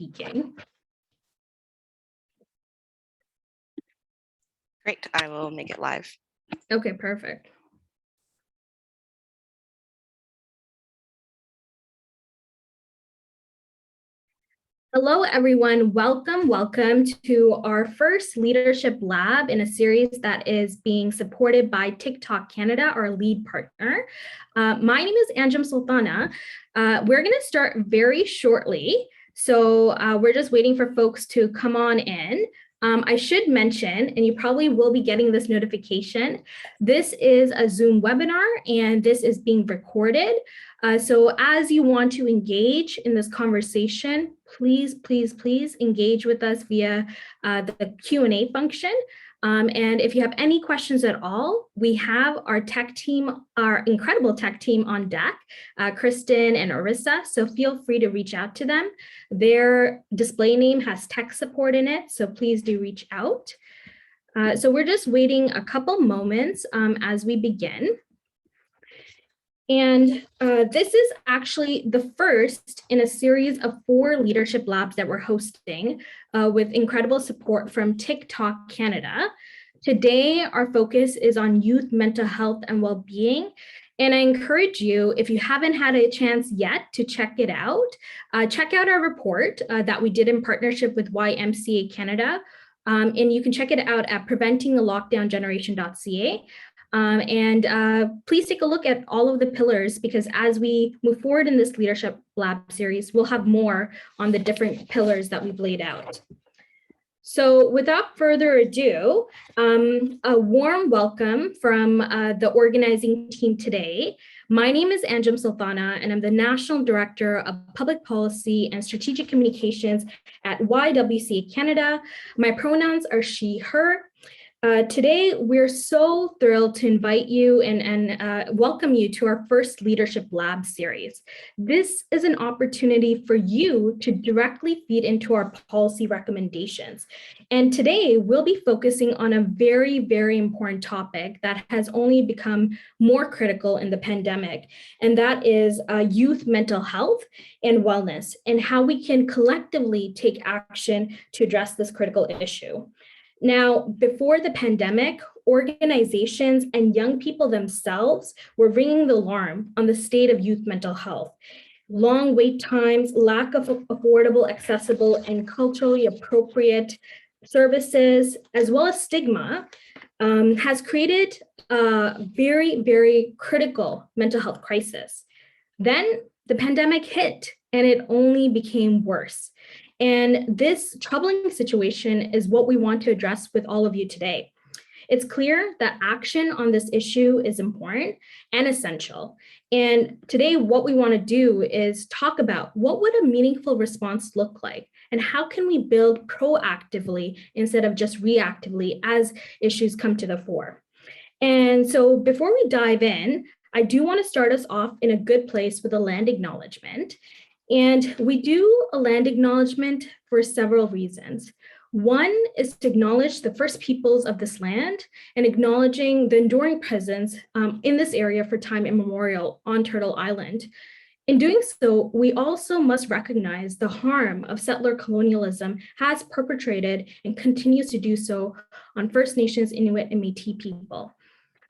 speaking. Great, I will make it live. Okay, perfect. Hello, everyone. Welcome to our first leadership lab in a series that is being supported by TikTok Canada, our lead partner. My name is Anjum Sultana. We're going to start very shortly. So we're just waiting for folks to come on in. I should mention, and you probably will be getting this notification, this is a Zoom webinar and this is being recorded. So as you want to engage in this conversation, please engage with us via the Q&A function. And if you have any questions at all, we have our tech team, our incredible tech team on deck, Kristen and Arissa, so feel free to reach out to them. Their display name has tech support in it, so please do reach out. So we're just waiting a couple moments as we begin. And this is actually the first in a series of 4 leadership labs that we're hosting with incredible support from TikTok Canada. Today, our focus is on youth mental health and well-being. And I encourage you, if you haven't had a chance yet to check it out, check out our report that we did in partnership with YMCA Canada. And you can check it out at preventingthelockdowngeneration.ca. Please take a look at all of the pillars, because as we move forward in this leadership lab series, we'll have more on the different pillars that we've laid out. So without further ado, a warm welcome from the organizing team today. My name is Anjum Sultana, and I'm the National Director of Public Policy and Strategic Communications at YWCA Canada. My pronouns are she, her. Today, we're so thrilled to invite you and welcome you to our first Leadership Lab series. This is an opportunity for you to directly feed into our policy recommendations. And today, we'll be focusing on a very, very important topic that has only become more critical in the pandemic, and that is youth mental health and wellness, and how we can collectively take action to address this critical issue. Now, before the pandemic, organizations and young people themselves were ringing the alarm on the state of youth mental health. Long wait times, lack of affordable, accessible, and culturally appropriate services, as well as stigma, has created a very, very critical mental health crisis. Then the pandemic hit, and it only became worse. And this troubling situation is what we want to address with all of you today. It's clear that action on this issue is important and essential. And today, what we want to do is talk about what would a meaningful response look like, and how can we build proactively instead of just reactively as issues come to the fore. And so before we dive in, I do want to start us off in a good place with a land acknowledgement. And we do a land acknowledgement for several reasons. One is to acknowledge the first peoples of this land and acknowledging the enduring presence in this area for time immemorial on Turtle Island. In doing so, we also must recognize the harm of settler colonialism has perpetrated and continues to do so on First Nations, Inuit, and Métis people.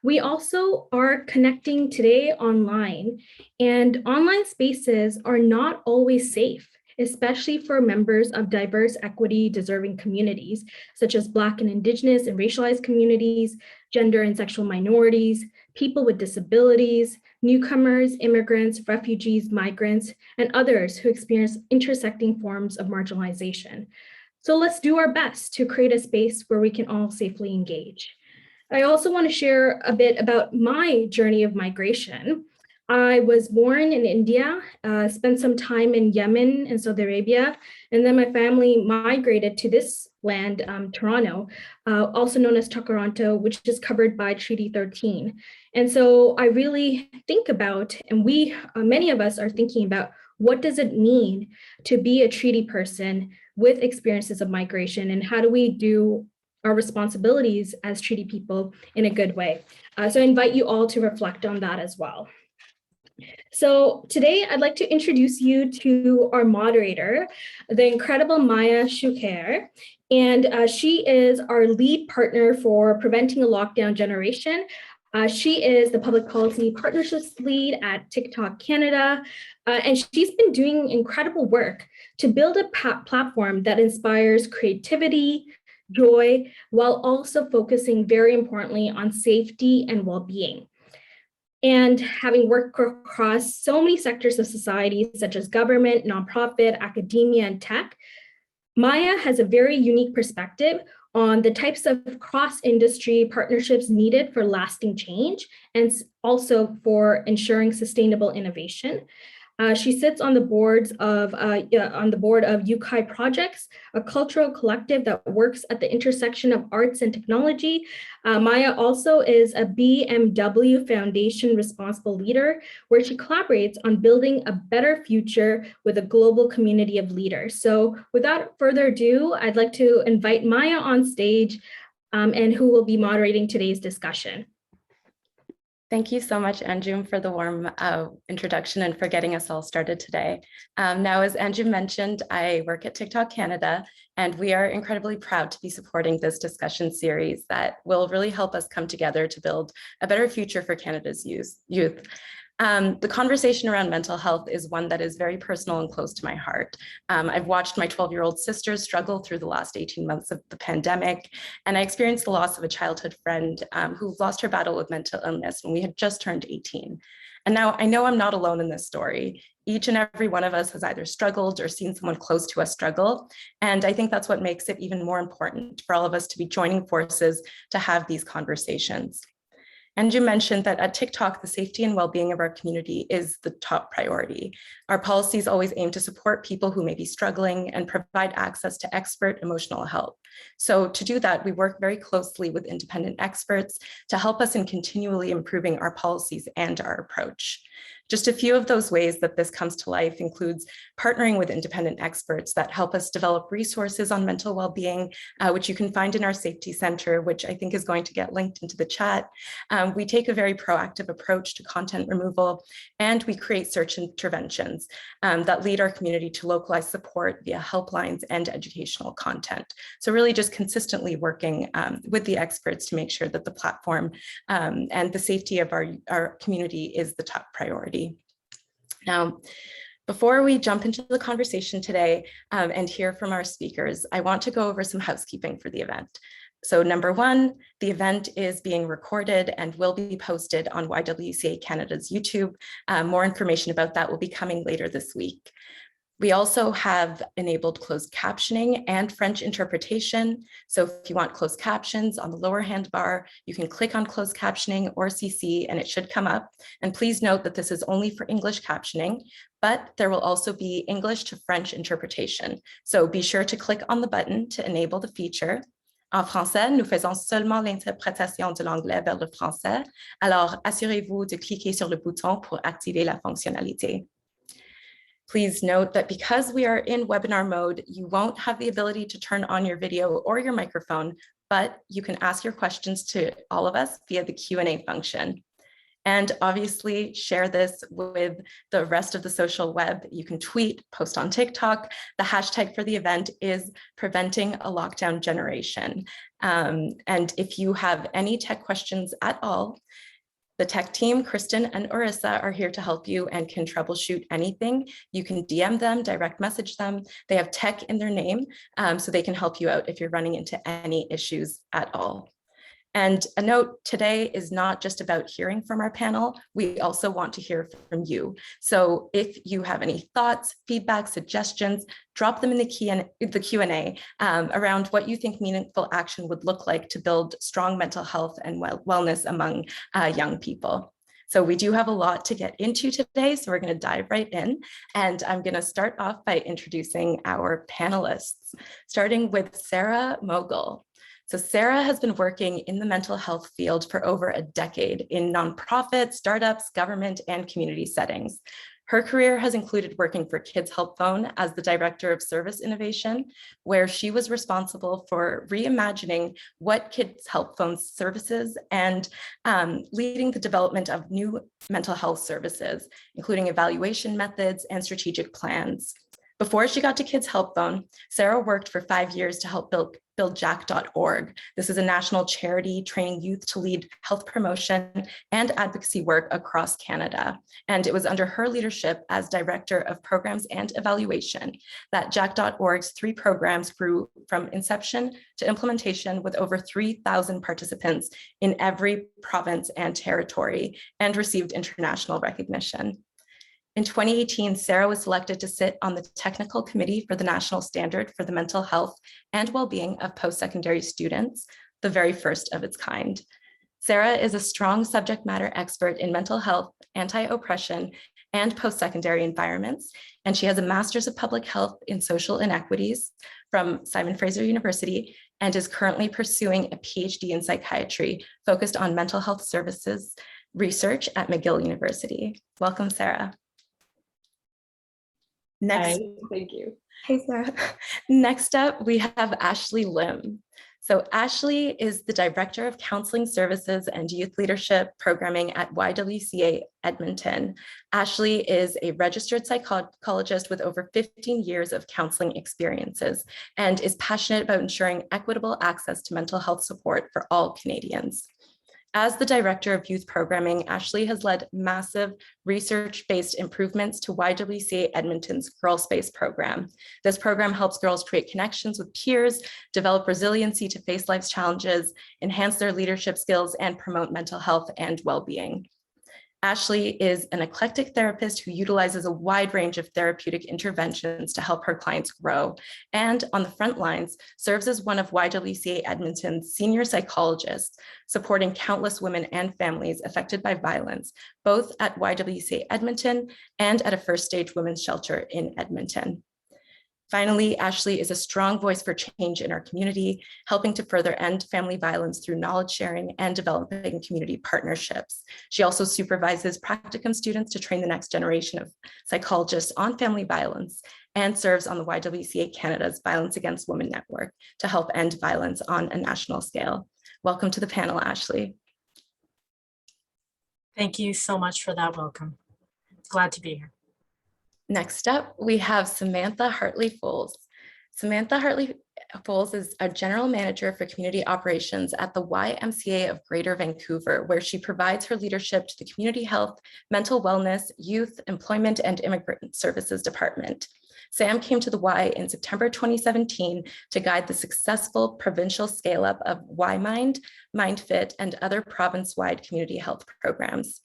We also are connecting today online, and online spaces are not always safe, especially for members of diverse, equity-deserving communities, such as Black and Indigenous and racialized communities, gender and sexual minorities, people with disabilities, newcomers, immigrants, refugees, migrants, and others who experience intersecting forms of marginalization. So let's do our best to create a space where we can all safely engage. I also want to share a bit about my journey of migration. I was born in India, spent some time in Yemen and Saudi Arabia, and then my family migrated to this land, Toronto, also known as Toronto, which is covered by Treaty 13. And so I really think about, and many of us are thinking about, what does it mean to be a treaty person with experiences of migration, and how do we do our responsibilities as treaty people in a good way? So I invite you all to reflect on that as well. So today I'd like to introduce you to our moderator, the incredible Maya Shuker. And she is our lead partner for Preventing a Lockdown Generation. She is the Public Policy Partnerships Lead at TikTok Canada. And she's been doing incredible work to build a platform that inspires creativity, joy, while also focusing very importantly on safety and well-being. And having worked across so many sectors of society, such as government, nonprofit, academia, and tech, Maya has a very unique perspective on the types of cross-industry partnerships needed for lasting change and also for ensuring sustainable innovation. She sits on the board of YWCA Projects, a cultural collective that works at the intersection of arts and technology. Maya also is a BMW Foundation responsible leader, where she collaborates on building a better future with a global community of leaders. So without further ado, I'd like to invite Maya on stage and who will be moderating today's discussion. Thank you so much, Anjum, for the warm introduction and for getting us all started today. Now, as Anjum mentioned, I work at TikTok Canada, and we are incredibly proud to be supporting this discussion series that will really help us come together to build a better future for Canada's youth. The conversation around mental health is one that is very personal and close to my heart. I've watched my 12-year-old sisters struggle through the last 18 months of the pandemic, and I experienced the loss of a childhood friend who lost her battle with mental illness when we had just turned 18. And now I know I'm not alone in this story. Each and every one of us has either struggled or seen someone close to us struggle. And I think that's what makes it even more important for all of us to be joining forces to have these conversations. And you mentioned that at TikTok, the safety and well-being of our community is the top priority. Our policies always aim to support people who may be struggling and provide access to expert emotional help. So to do that, we work very closely with independent experts to help us in continually improving our policies and our approach. Just a few of those ways that this comes to life includes partnering with independent experts that help us develop resources on mental well-being, which you can find in our safety center, which I think is going to get linked into the chat. We take a very proactive approach to content removal, and we create search interventions that lead our community to localized support via helplines and educational content. So really just consistently working with the experts to make sure that the platform and the safety of our community is the top priority. Now, before we jump into the conversation today and hear from our speakers, I want to go over some housekeeping for the event. So number one, the event is being recorded and will be posted on YWCA Canada's YouTube. More information about that will be coming later this week. We also have enabled closed captioning and French interpretation. So if you want closed captions on the lower hand bar, you can click on closed captioning or CC and it should come up. And please note that this is only for English captioning, but there will also be English to French interpretation. So be sure to click on the button to enable the feature. En français, nous faisons seulement l'interprétation de l'anglais vers le français. Alors, assurez-vous de cliquer sur le bouton pour activer la fonctionnalité. Please note that because we are in webinar mode, you won't have the ability to turn on your video or your microphone, but you can ask your questions to all of us via the Q&A function. And obviously share this with the rest of the social web. You can tweet, post on TikTok. The hashtag for the event is Preventing a Lockdown Generation. And if you have any tech questions at all, the tech team, Kristen and Orissa, are here to help you and can troubleshoot anything. You can DM them, direct message them. They have tech in their name, so they can help you out if you're running into any issues at all. And a note, today is not just about hearing from our panel, we also want to hear from you. So if you have any thoughts, feedback, suggestions, drop them in the Q&A around what you think meaningful action would look like to build strong mental health and wellness among young people. So we do have a lot to get into today, so we're going to dive right in. And I'm going to start off by introducing our panelists, starting with Sarah Mogul. So Sarah has been working in the mental health field for over a decade in nonprofit, startups, government, and community settings. Her career has included working for Kids Help Phone as the Director of Service Innovation, where she was responsible for reimagining what Kids Help Phone services and leading the development of new mental health services, including evaluation methods and strategic plans. Before she got to Kids Help Phone, Sarah worked for 5 years to help build Jack.org. This is a national charity training youth to lead health promotion and advocacy work across Canada. And it was under her leadership as Director of Programs and Evaluation that Jack.org's 3 programs grew from inception to implementation with over 3,000 participants in every province and territory, and received international recognition. In 2018, Sarah was selected to sit on the technical committee for the National Standard for the Mental Health and Wellbeing of Post-Secondary Students, the very first of its kind. Sarah is a strong subject matter expert in mental health, anti-oppression, and post-secondary environments, and she has a Master's of Public Health in Social Inequities from Simon Fraser University and is currently pursuing a Ph.D. in Psychiatry focused on mental health services research at McGill University. Welcome, Sarah. Next, hi, thank you. Hey, Sarah. Next up, we have Ashley Lim. So Ashley is the Director of Counseling Services and Youth Leadership Programming at YWCA Edmonton. Ashley is a registered psychologist with over 15 years of counseling experiences and is passionate about ensuring equitable access to mental health support for all Canadians. As the Director of Youth Programming, Ashley has led massive research-based improvements to YWCA Edmonton's Girl Space program. This program helps girls create connections with peers, develop resiliency to face life's challenges, enhance their leadership skills, and promote mental health and well-being. Ashley is an eclectic therapist who utilizes a wide range of therapeutic interventions to help her clients grow, and on the front lines serves as one of YWCA Edmonton's senior psychologists, supporting countless women and families affected by violence, both at YWCA Edmonton and at a first stage women's shelter in Edmonton. Finally, Ashley is a strong voice for change in our community, helping to further end family violence through knowledge sharing and developing community partnerships. She also supervises practicum students to train the next generation of psychologists on family violence and serves on the YWCA Canada's Violence Against Women Network to help end violence on a national scale. Welcome to the panel, Ashley. Thank you so much for that welcome. Glad to be here. Next up, we have Samantha Hartley-Folz. Samantha Hartley-Folz is a General Manager for Community Operations at the YMCA of Greater Vancouver, where she provides her leadership to the Community Health, Mental Wellness, Youth, Employment, and Immigrant Services Department. Sam came to the Y in September 2017 to guide the successful provincial scale-up of YMind, MindFit, and other province-wide community health programs.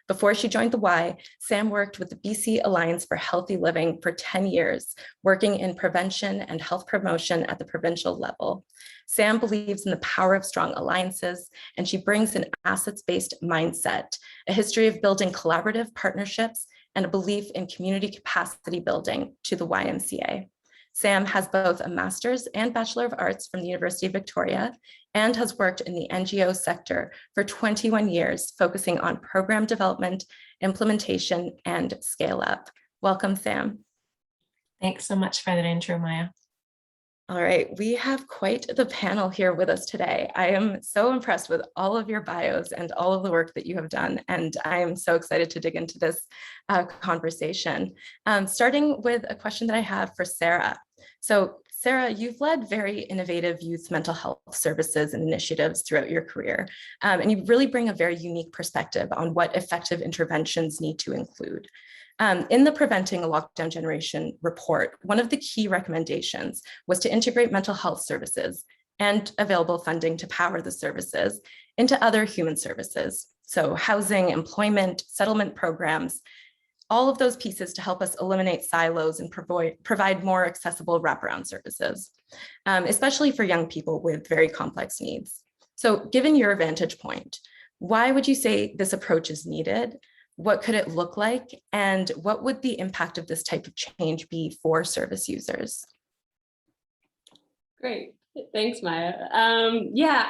Before she joined the Y, Sam worked with the BC Alliance for Healthy Living for 10 years, working in prevention and health promotion at the provincial level. Sam believes in the power of strong alliances, and she brings an assets-based mindset, a history of building collaborative partnerships, and a belief in community capacity building to the YMCA. Sam has both a Master's and Bachelor of Arts from the University of Victoria and has worked in the NGO sector for 21 years, focusing on program development, implementation, and scale up. Welcome, Sam. Thanks so much for that intro, Maya. All right, we have quite the panel here with us today. I am so impressed with all of your bios and all of the work that you have done, and I am so excited to dig into this conversation. Starting with a question that I have for Sarah. So Sarah, you've led very innovative youth mental health services and initiatives throughout your career, and you really bring a very unique perspective on what effective interventions need to include. In the Preventing a Lockdown Generation report, one of the key recommendations was to integrate mental health services and available funding to power the services into other human services. So housing, employment, settlement programs, all of those pieces to help us eliminate silos and provide more accessible wraparound services, especially for young people with very complex needs. So given your vantage point, why would you say this approach is needed? What could it look like? And what would the impact of this type of change be for service users? Great, thanks, Maya. Yeah,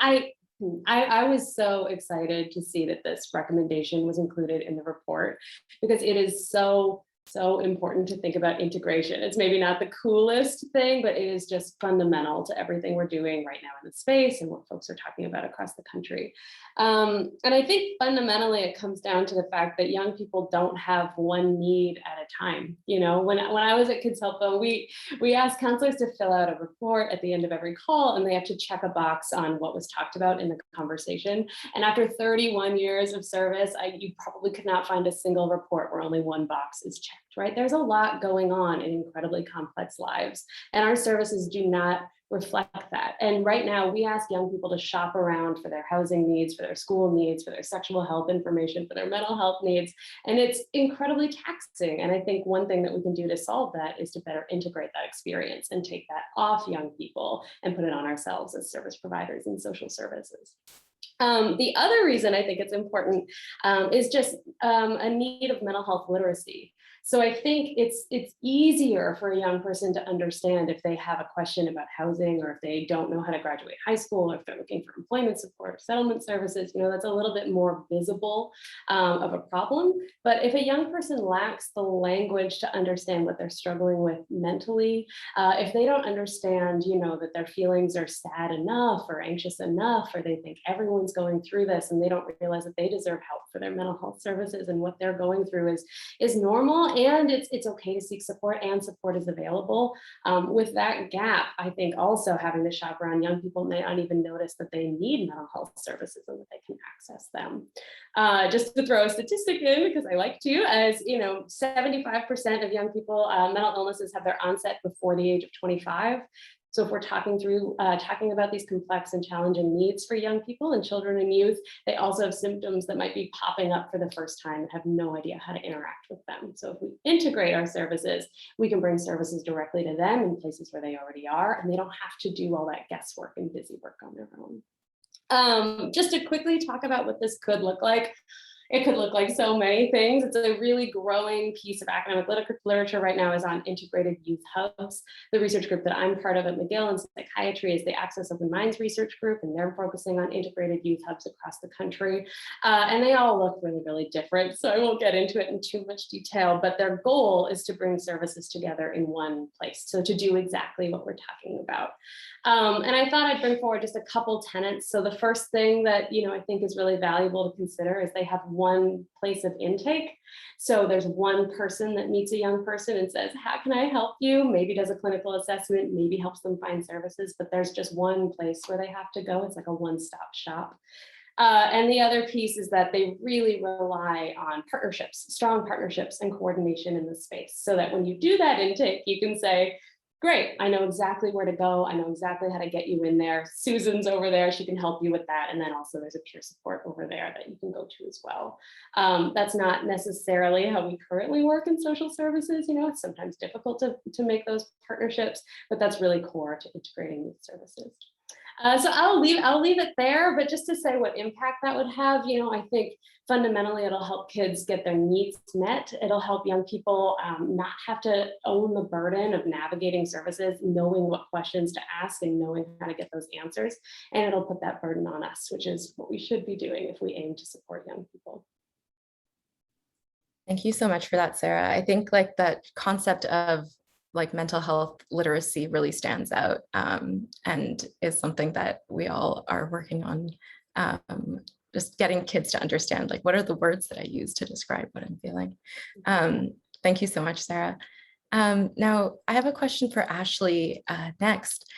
I was so excited to see that this recommendation was included in the report because it is so so important to think about integration. It's maybe not the coolest thing, but it is just fundamental to everything we're doing right now in the space and what folks are talking about across the country. And I think fundamentally it comes down to the fact that young people don't have one need at a time. You know, when I was at Kids Help Phone, we asked counselors to fill out a report at the end of every call, and they have to check a box on what was talked about in the conversation. And after 31 years of service, you probably could not find a single report where only one box is checked, right? There's a lot going on in incredibly complex lives, and our services do not reflect that. And right now we ask young people to shop around for their housing needs, for their school needs, for their sexual health information, for their mental health needs. And it's incredibly taxing. And I think one thing that we can do to solve that is to better integrate that experience and take that off young people and put it on ourselves as service providers and social services. The other reason I think it's important is just a need of mental health literacy. So I think it's easier for a young person to understand if they have a question about housing, or if they don't know how to graduate high school, or if they're looking for employment support or settlement services. You know, that's a little bit more visible of a problem. But if a young person lacks the language to understand what they're struggling with mentally, if they don't understand, you know, that their feelings are sad enough or anxious enough, or they think everyone's going through this and they don't realize that they deserve help for their mental health services, and what they're going through is normal, and it's okay to seek support, and support is available. With that gap, I think also having to shop around, young people may not even notice that they need mental health services and that they can access them. Just to throw a statistic in, because I like to, as you know, 75% of young people, mental illnesses have their onset before the age of 25. So if we're talking about these complex and challenging needs for young people and children and youth, they also have symptoms that might be popping up for the first time and have no idea how to interact with them. So if we integrate our services, we can bring services directly to them in places where they already are, and they don't have to do all that guesswork and busy work on their own. Just to quickly talk about what this could look like. It could look like so many things. It's a really growing piece of academic literature right now is on integrated youth hubs. The research group that I'm part of at McGill in Psychiatry is the Access Open Minds research group, and they're focusing on integrated youth hubs across the country. And they all look really, really different, so I won't get into it in too much detail, but their goal is to bring services together in one place. So to do exactly what we're talking about. And I thought I'd bring forward just a couple tenets. So the first thing that, you know, I think is really valuable to consider is they have one place of intake. So there's one person that meets a young person and says, how can I help you? Maybe does a clinical assessment, maybe helps them find services, but there's just one place where they have to go. It's like a one-stop shop. And the other piece is that they really rely on partnerships, strong partnerships and coordination in the space, so that when you do that intake, you can say, great, I know exactly where to go. I know exactly how to get you in there. Susan's over there, she can help you with that. And then also there's a peer support over there that you can go to as well. That's not necessarily how we currently work in social services. You know, it's sometimes difficult to make those partnerships, but that's really core to integrating these services. So I'll leave it there, but just to say what impact that would have, you know, I think fundamentally it'll help kids get their needs met. It'll help young people not have to own the burden of navigating services, knowing what questions to ask and knowing how to get those answers. And it'll put that burden on us, which is what we should be doing if we aim to support young people. Thank you so much for that, Sarah. I think like that concept of like mental health literacy really stands out and is something that we all are working on, just getting kids to understand, like, what are the words that I use to describe what I'm feeling? Thank you so much, Sarah. Now, I have a question for Ashley next.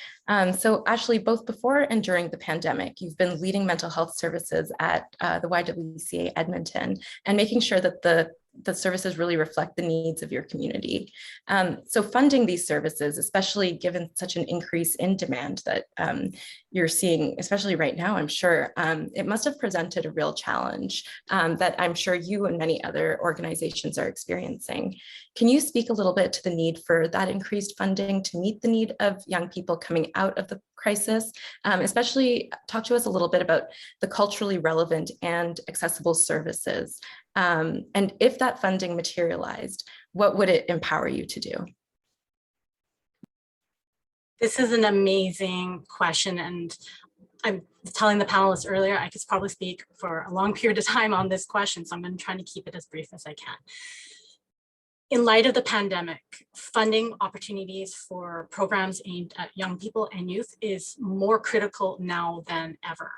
So Ashley, both before and during the pandemic, you've been leading mental health services at the YWCA Edmonton and making sure that the services really reflect the needs of your community. So funding these services, especially given such an increase in demand that you're seeing, especially right now, I'm sure, it must have presented a real challenge that I'm sure you and many other organizations are experiencing. Can you speak a little bit to the need for that increased funding to meet the need of young people coming out of the crisis? Especially talk to us a little bit about the culturally relevant and accessible services. And if that funding materialized, what would it empower you to do? This is an amazing question. And I'm telling the panelists earlier, I could probably speak for a long period of time on this question. So I'm going to try to keep it as brief as I can. In light of the pandemic, funding opportunities for programs aimed at young people and youth is more critical now than ever.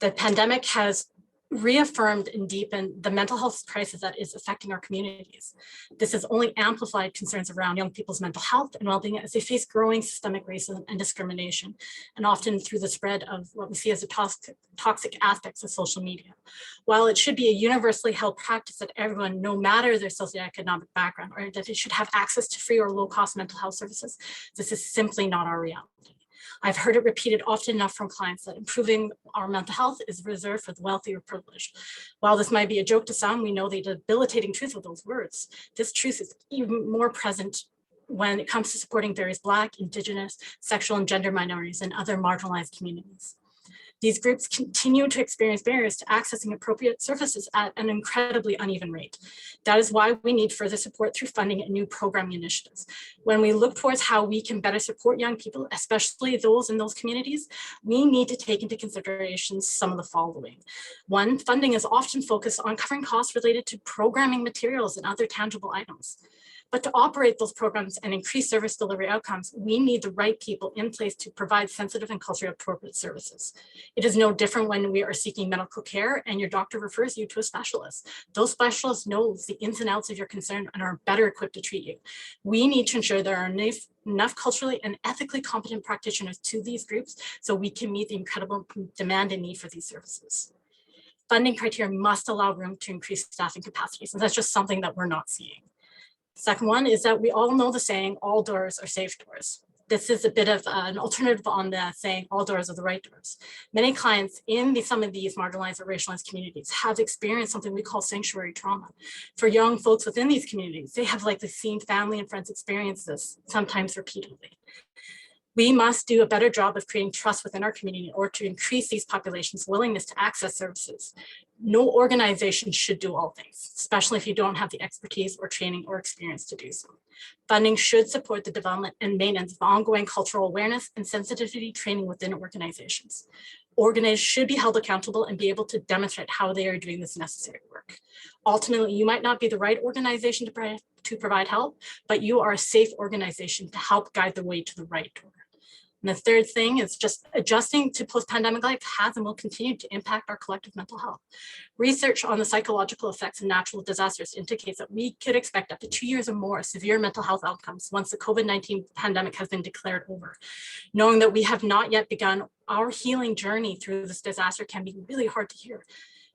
The pandemic has reaffirmed and deepened the mental health crisis that is affecting our communities. This has only amplified concerns around young people's mental health and well-being as they face growing systemic racism and discrimination, and often through the spread of what we see as the toxic aspects of social media. While it should be a universally held practice that everyone, no matter their socioeconomic background, or that they should have access to free or low-cost mental health services, this is simply not our reality. I've heard it repeated often enough from clients that improving our mental health is reserved for the wealthy or privileged. While this might be a joke to some, we know the debilitating truth of those words. This truth is even more present when it comes to supporting various Black, Indigenous, sexual and gender minorities and other marginalized communities. These groups continue to experience barriers to accessing appropriate services at an incredibly uneven rate. That is why we need further support through funding and new programming initiatives. When we look towards how we can better support young people, especially those in those communities, we need to take into consideration some of the following. One, funding is often focused on covering costs related to programming materials and other tangible items. But to operate those programs and increase service delivery outcomes, we need the right people in place to provide sensitive and culturally appropriate services. It is no different when we are seeking medical care and your doctor refers you to a specialist. Those specialists know the ins and outs of your concern and are better equipped to treat you. We need to ensure there are enough culturally and ethically competent practitioners to these groups so we can meet the incredible demand and need for these services. Funding criteria must allow room to increase staffing capacities, and that's just something that we're not seeing. Second one is that we all know the saying, all doors are safe doors. This is a bit of an alternative on the saying, all doors are the right doors. Many clients in some of these marginalized or racialized communities have experienced something we call sanctuary trauma. For young folks within these communities, they have likely seen family and friends experience this, sometimes repeatedly. We must do a better job of creating trust within our community in order to increase these populations' willingness to access services. No organization should do all things, especially if you don't have the expertise or training or experience to do so. Funding should support the development and maintenance of ongoing cultural awareness and sensitivity training within organizations. Organizers should be held accountable and be able to demonstrate how they are doing this necessary work. Ultimately, you might not be the right organization to provide help, but you are a safe organization to help guide the way to the right door. And the third thing is just adjusting to post-pandemic life has and will continue to impact our collective mental health. Research on the psychological effects of natural disasters indicates that we could expect up to 2 years or more of severe mental health outcomes once the COVID-19 pandemic has been declared over. Knowing that we have not yet begun our healing journey through this disaster can be really hard to hear.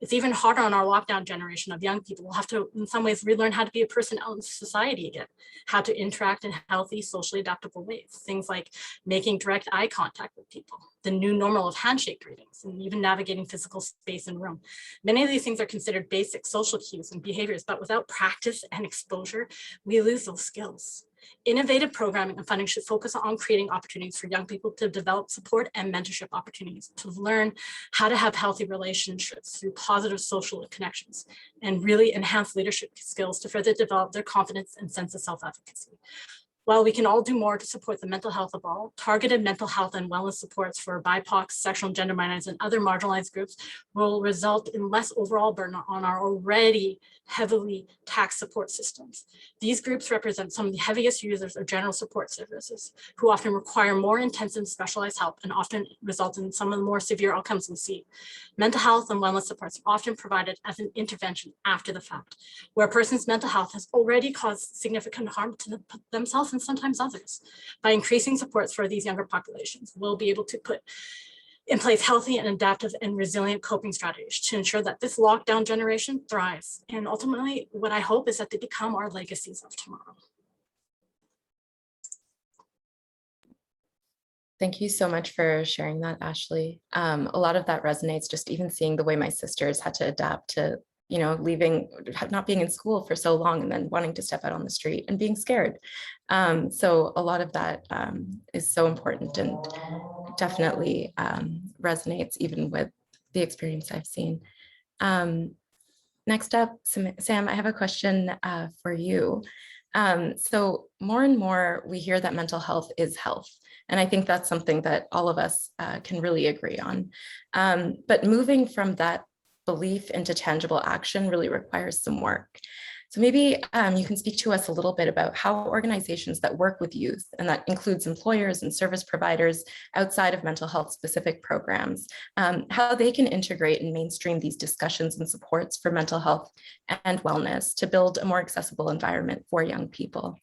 It's even harder on our lockdown generation of young people. We'll have to, in some ways, relearn how to be a person out in society again, how to interact in healthy, socially adaptable ways. Things like making direct eye contact with people, the new normal of handshake greetings, and even navigating physical space and room. Many of these things are considered basic social cues and behaviors, but without practice and exposure, we lose those skills. Innovative programming and funding should focus on creating opportunities for young people to develop support and mentorship opportunities, to learn how to have healthy relationships through positive social connections, and really enhance leadership skills to further develop their confidence and sense of self-efficacy. While we can all do more to support the mental health of all, targeted mental health and wellness supports for BIPOC, sexual and gender minorities, and other marginalized groups will result in less overall burden on our already heavily taxed support systems. These groups represent some of the heaviest users of general support services, who often require more intense and specialized help and often result in some of the more severe outcomes we see. Mental health and wellness supports are often provided as an intervention after the fact, where a person's mental health has already caused significant harm to themselves and sometimes others. By increasing supports for these younger populations, we'll be able to put in place healthy and adaptive and resilient coping strategies to ensure that this lockdown generation thrives. And ultimately, what I hope is that they become our legacies of tomorrow. Thank you so much for sharing that, Ashley. A lot of that resonates, just even seeing the way my sisters had to adapt to, you know, leaving, not being in school for so long and then wanting to step out on the street and being scared. So a lot of that is so important and definitely resonates even with the experience I've seen. Next up, Sam, I have a question for you. So more and more we hear that mental health is health. And I think that's something that all of us can really agree on. But moving from that belief into tangible action really requires some work. So maybe you can speak to us a little bit about how organizations that work with youth, and that includes employers and service providers outside of mental health specific programs, how they can integrate and mainstream these discussions and supports for mental health and wellness to build a more accessible environment for young people.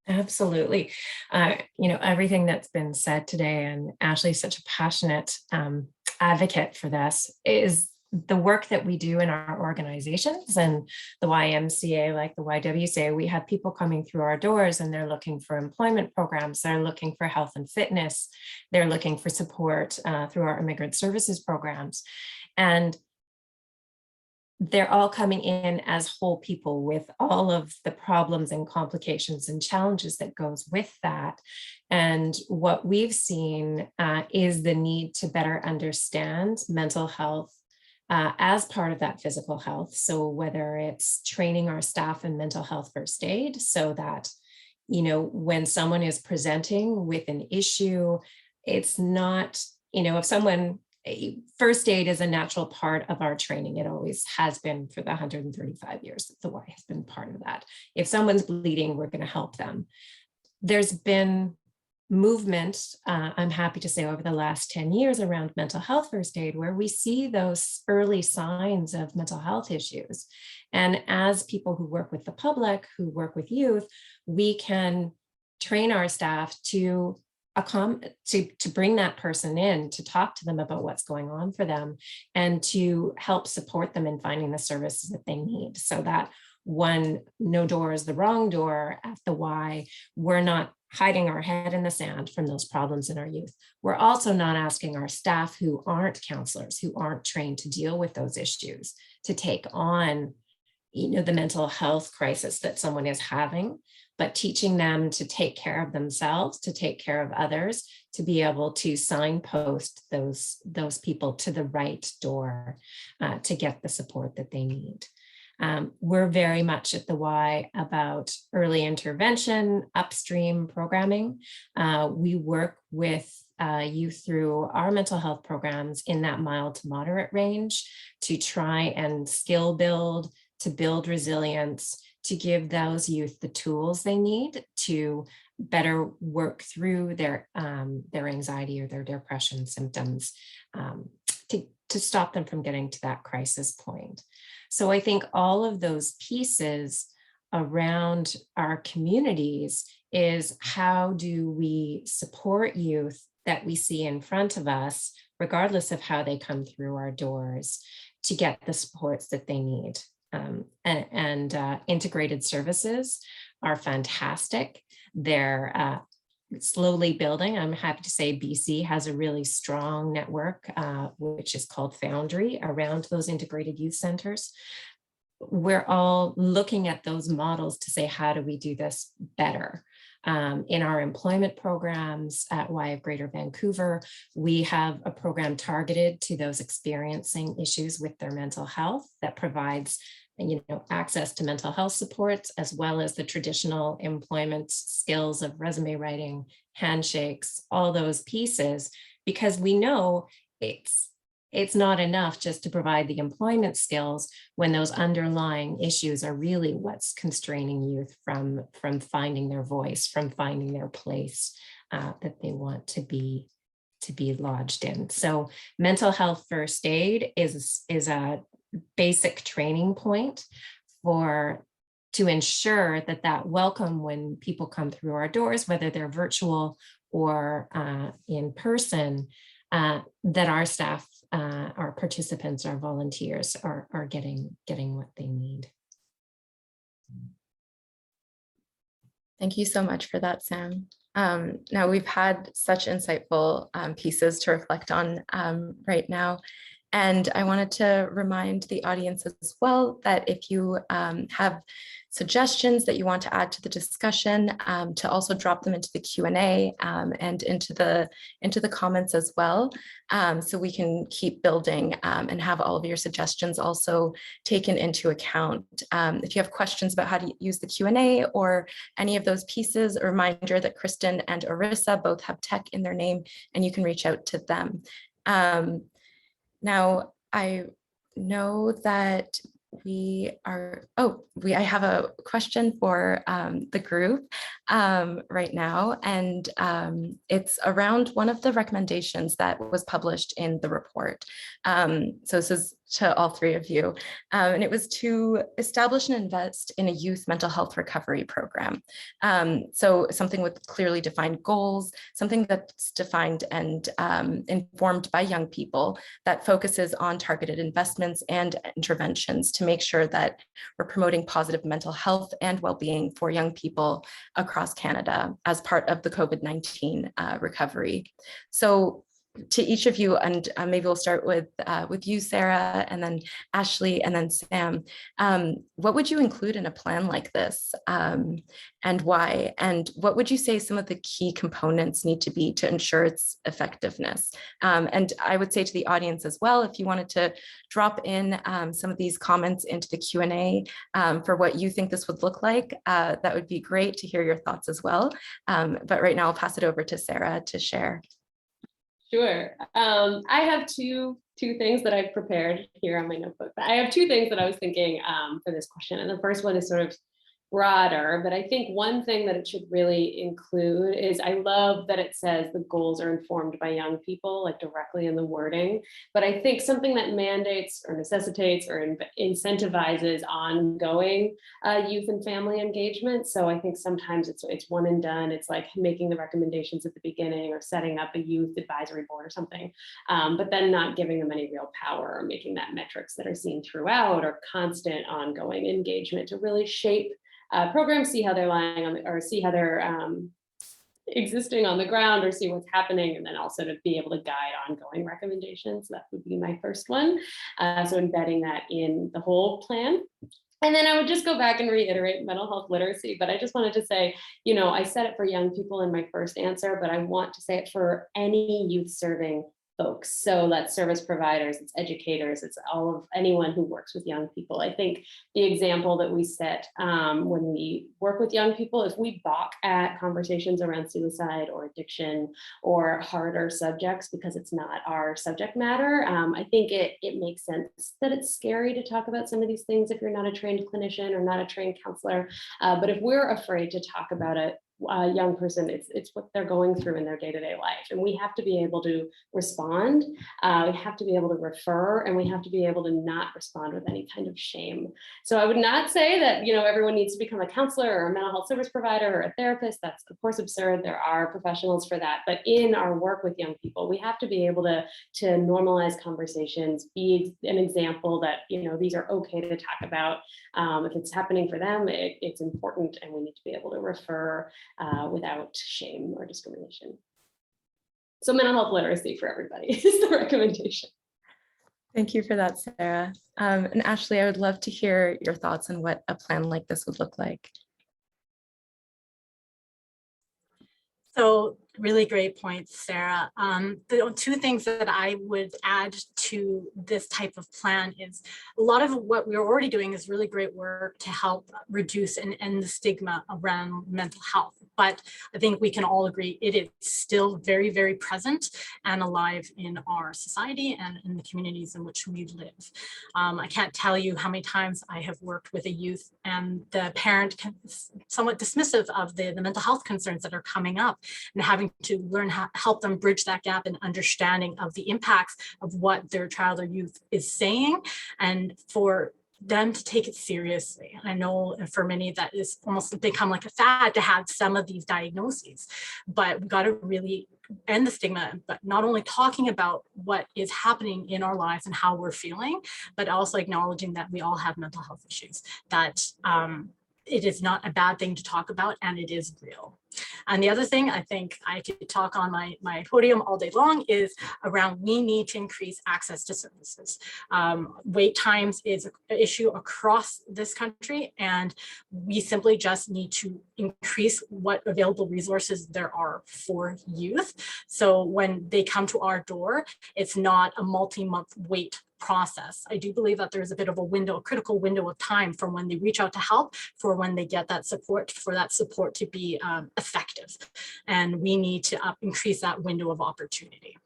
Absolutely. Everything that's been said today, and Ashley's such a passionate advocate for this, is the work that we do in our organizations. And the YMCA, like the YWCA, we have people coming through our doors and they're looking for employment programs, they're looking for health and fitness, they're looking for support through our immigrant services programs. And they're all coming in as whole people with all of the problems and complications and challenges that goes with that. And what we've seen is the need to better understand mental health as part of that physical health. So whether it's training our staff in mental health first aid, so that, when someone is presenting with an issue, it's not, if someone, first aid is a natural part of our training. It always has been for the 135 years that the Y has been part of that. If someone's bleeding, we're going to help them. There's been movement, I'm happy to say, over the last 10 years around mental health first aid, where we see those early signs of mental health issues. And as people who work with the public, who work with youth, we can train our staff to bring that person in, to talk to them about what's going on for them, and to help support them in finding the services that they need, so that no door is the wrong door at the Y. We're not hiding our head in the sand from those problems in our youth. We're also not asking our staff who aren't counselors, who aren't trained to deal with those issues, to take on, the mental health crisis that someone is having, but teaching them to take care of themselves, to take care of others, to be able to signpost those people to the right door to get the support that they need. We're very much at the Y about early intervention, upstream programming. We work with youth through our mental health programs in that mild to moderate range to try and skill build, to build resilience, to give those youth the tools they need to better work through their anxiety or their depression symptoms, to stop them from getting to that crisis point. So I think all of those pieces around our communities is, how do we support youth that we see in front of us, regardless of how they come through our doors, to get the supports that they need. Integrated services are fantastic. They're slowly building. I'm happy to say BC has a really strong network, which is called Foundry, around those integrated youth centers. We're all looking at those models to say, how do we do this better? In our employment programs at Y of Greater Vancouver, we have a program targeted to those experiencing issues with their mental health that provides access to mental health supports, as well as the traditional employment skills of resume writing, handshakes, all those pieces, because we know it's not enough just to provide the employment skills when those underlying issues are really what's constraining youth from finding their voice, from finding their place that they want to be lodged in. So mental health first aid is a basic training point to ensure that welcome when people come through our doors, whether they're virtual or in person, that our staff, our participants, our volunteers are getting what they need. Thank you so much for that, Sam. Now we've had such insightful pieces to reflect on right now. And I wanted to remind the audience as well that if you have suggestions that you want to add to the discussion, to also drop them into the Q&A and into the comments as well, so we can keep building and have all of your suggestions also taken into account. If you have questions about how to use the Q&A or any of those pieces, a reminder that Kristen and Orissa both have tech in their name, and you can reach out to them. Now, I know that I have a question for the group right now, and it's around one of the recommendations that was published in the report. So this is to all three of you, and it was to establish and invest in a youth mental health recovery program. So something with clearly defined goals, something that's defined and informed by young people, that focuses on targeted investments and interventions to make sure that we're promoting positive mental health and well-being for young people across Canada as part of the COVID-19 recovery. So to each of you, and maybe we'll start with you, Sarah, and then Ashley, and then Sam. What would you include in a plan like this, and why? And what would you say some of the key components need to be to ensure its effectiveness? And I would say to the audience as well, if you wanted to drop in some of these comments into the Q&A for what you think this would look like, that would be great to hear your thoughts as well. But right now I'll pass it over to Sarah to share. Sure. I have two things that I've prepared here on my notebook. But I have two things that I was thinking for this question. And the first one is sort of broader, but I think one thing that it should really include is, I love that it says the goals are informed by young people, like directly in the wording. But I think something that mandates or necessitates or incentivizes ongoing youth and family engagement. So I think sometimes it's one and done. It's like making the recommendations at the beginning or setting up a youth advisory board or something, but then not giving them any real power or making that metrics that are seen throughout or constant ongoing engagement to really shape programs, see how they're lying on or see how they're existing on the ground, or see what's happening, and then also to be able to guide ongoing recommendations. That would be my first one. So embedding that in the whole plan. And then I would just go back and reiterate mental health literacy. But I just wanted to say, I said it for young people in my first answer, but I want to say it for any youth serving folks. So that's service providers, it's educators, it's all of anyone who works with young people. I think the example that we set when we work with young people, if we balk at conversations around suicide or addiction or harder subjects because it's not our subject matter, I think it makes sense that it's scary to talk about some of these things if you're not a trained clinician or not a trained counselor. But if we're afraid to talk about it, a young person, it's what they're going through in their day-to-day life, and we have to be able to respond. We have to be able to refer, and we have to be able to not respond with any kind of shame. So I would not say that everyone needs to become a counselor or a mental health service provider or a therapist. That's of course absurd. There are professionals for that, but in our work with young people, we have to be able to normalize conversations, be an example that these are okay to talk about. If it's happening for them, it's important, and we need to be able to refer without shame or discrimination. So mental health literacy for everybody is the recommendation. Thank you for that, Sarah. And Ashley, I would love to hear your thoughts on what a plan like this would look like. So really great points, Sarah. The two things that I would add to this type of plan is a lot of what we're already doing is really great work to help reduce and end the stigma around mental health. But I think we can all agree it is still very, very present and alive in our society and in the communities in which we live. I can't tell you how many times I have worked with a youth and the parent somewhat dismissive of the mental health concerns that are coming up, and having to learn how to help them bridge that gap in understanding of the impacts of what their child or youth is saying, and for them to take it seriously. I know for many that is almost become like a fad to have some of these diagnoses, but we've got to really end the stigma, but not only talking about what is happening in our lives and how we're feeling, but also acknowledging that we all have mental health issues, that it is not a bad thing to talk about, and it is real. And the other thing I think I could talk on my podium all day long is around we need to increase access to services. Wait times is an issue across this country, and we simply just need to increase what available resources there are for youth. So when they come to our door, it's not a multi-month wait process. I do believe that there's a bit of a window, a critical window of time from when they reach out to help for when they get that support, for that support to be effective. And we need to increase that window of opportunity.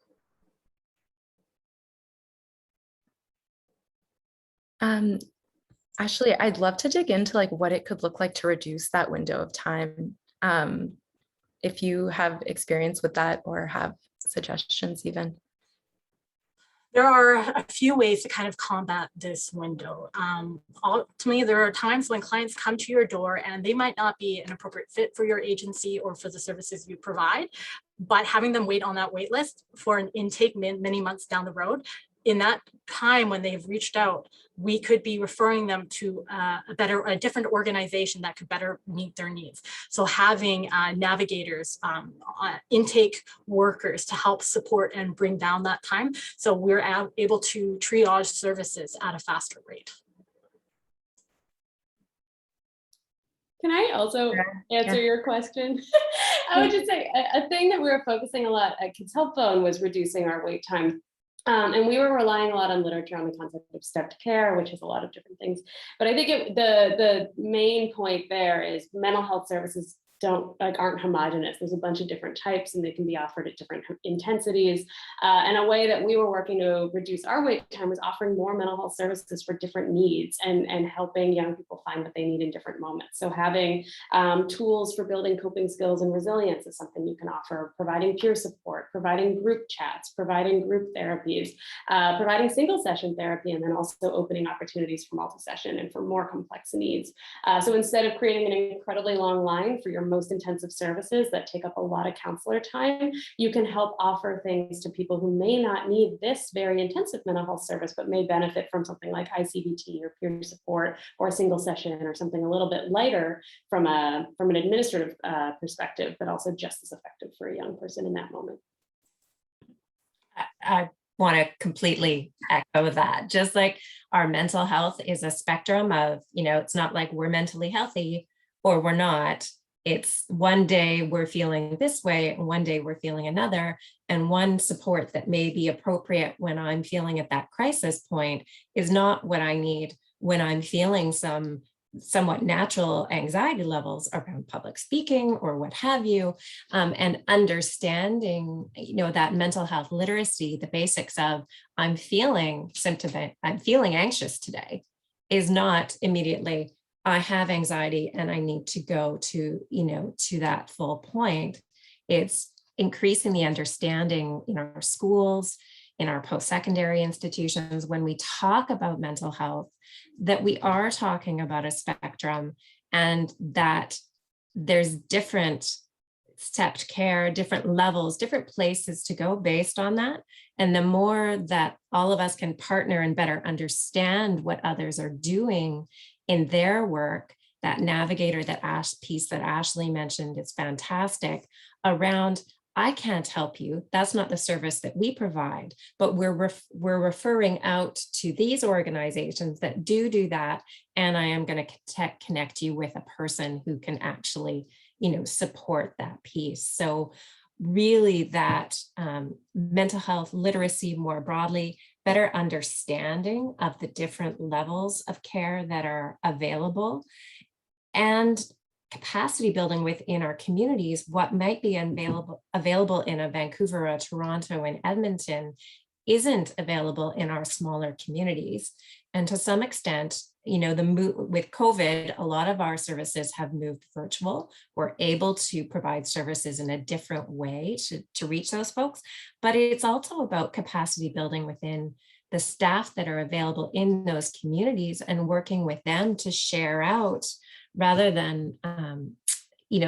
Ashley, I'd love to dig into like what it could look like to reduce that window of time. If you have experience with that or have suggestions even. There are a few ways to kind of combat this window. Ultimately, there are times when clients come to your door and they might not be an appropriate fit for your agency or for the services you provide, but having them wait on that wait list for an intake many months down the road, in that time when they've reached out, we could be referring them to a different organization that could better meet their needs. So having navigators, intake workers to help support and bring down that time, so we're able to triage services at a faster rate. Can I also answer your question? I would just say a thing that we were focusing a lot at Kids Help Phone was reducing our wait time. And we were relying a lot on literature on the concept of stepped care, which is a lot of different things. But I think the main point there is mental health services aren't homogenous. There's a bunch of different types and they can be offered at different intensities. And a way that we were working to reduce our wait time was offering more mental health services for different needs and helping young people find what they need in different moments. So having tools for building coping skills and resilience is something you can offer, providing peer support, providing group chats, providing group therapies, providing single session therapy, and then also opening opportunities for multi-session and for more complex needs. So instead of creating an incredibly long line for your most intensive services that take up a lot of counselor time, you can help offer things to people who may not need this very intensive mental health service, but may benefit from something like ICBT or peer support or a single session or something a little bit lighter from an administrative perspective, but also just as effective for a young person in that moment. I want to completely echo that. Just like our mental health is a spectrum of, it's not like we're mentally healthy or we're not. It's one day we're feeling this way and one day we're feeling another. And one support that may be appropriate when I'm feeling at that crisis point is not what I need when I'm feeling some somewhat natural anxiety levels around public speaking or what have you, and understanding, that mental health literacy, the basics of I'm feeling anxious today is not immediately I have anxiety and I need to go to, to that full point. It's increasing the understanding in our schools, in our post-secondary institutions, when we talk about mental health, that we are talking about a spectrum and that there's different stepped care, different levels, different places to go based on that. And the more that all of us can partner and better understand what others are doing in their work, that navigator, piece that Ashley mentioned is fantastic around, I can't help you. That's not the service that we provide, but we're referring out to these organizations that do that. And I am going to connect you with a person who can actually, support that piece. So really that mental health literacy more broadly, better understanding of the different levels of care that are available, and capacity building within our communities. What might be available in a Vancouver, a Toronto, and Edmonton isn't available in our smaller communities. And to some extent, with COVID, a lot of our services have moved virtual. We're able to provide services in a different way to reach those folks, but it's also about capacity building within the staff that are available in those communities and working with them to share out rather than,